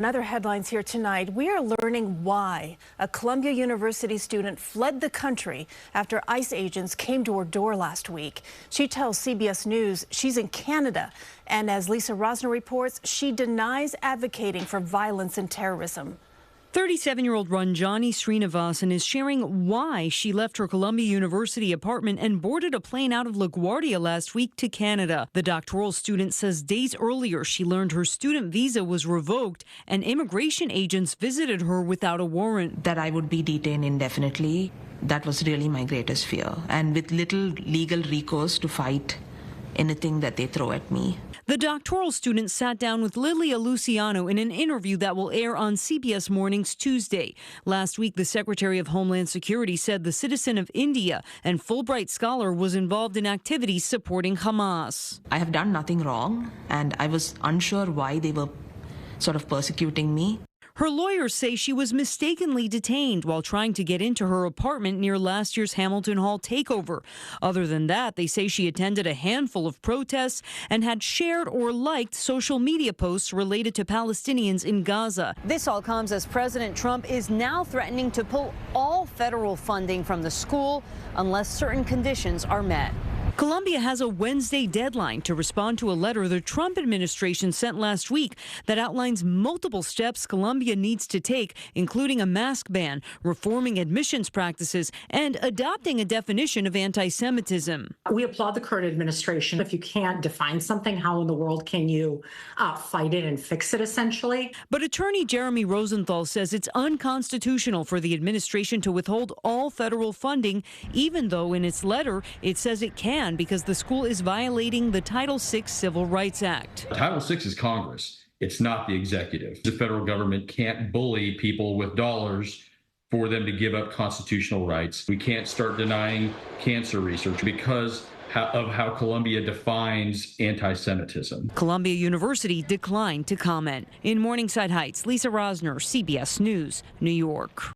Another headlines here tonight. We are learning why a Columbia University student fled the country after ICE agents came to her door last week. She tells CBS News she's in Canada, and as Lisa Rozner reports, she denies advocating for violence and terrorism. 37-year-old Ramjani Srinivasan is sharing why she left her Columbia University apartment and boarded a plane out of LaGuardia last week to Canada. The doctoral student says days earlier she learned her student visa was revoked and immigration agents visited her without a warrant. That I would be detained indefinitely, that was really my greatest fear. And with little legal recourse to fight anything that they throw at me. The doctoral student sat down with Lilia Luciano in an interview that will air on CBS Mornings Tuesday. Last week, the Secretary of Homeland Security said the citizen of India and Fulbright scholar was involved in activities supporting Hamas. I have done nothing wrong, and I was unsure why they were sort of persecuting me. Her lawyers say she was mistakenly detained while trying to get into her apartment near last year's Hamilton Hall takeover. Other than that, they say she attended a handful of protests and had shared or liked social media posts related to Palestinians in Gaza. This all comes as President Trump is now threatening to pull all federal funding from the school unless certain conditions are met. Columbia has a Wednesday deadline to respond to a letter the Trump administration sent last week that outlines multiple steps Columbia needs to take, including a mask ban, reforming admissions practices, and adopting a definition of anti-Semitism. We applaud the current administration. If you can't define something, how in the world can you fight it and fix it, essentially? But attorney Jeremy Rosenthal says it's unconstitutional for the administration to withhold all federal funding, even though in its letter it says it can because the school is violating the Title VI Civil Rights Act. Title VI is Congress. It's not the executive. The federal government can't bully people with dollars for them to give up constitutional rights. We can't start denying cancer research because of how Columbia defines anti-Semitism. Columbia University declined to comment. In Morningside Heights, Lisa Rozner, CBS News, New York.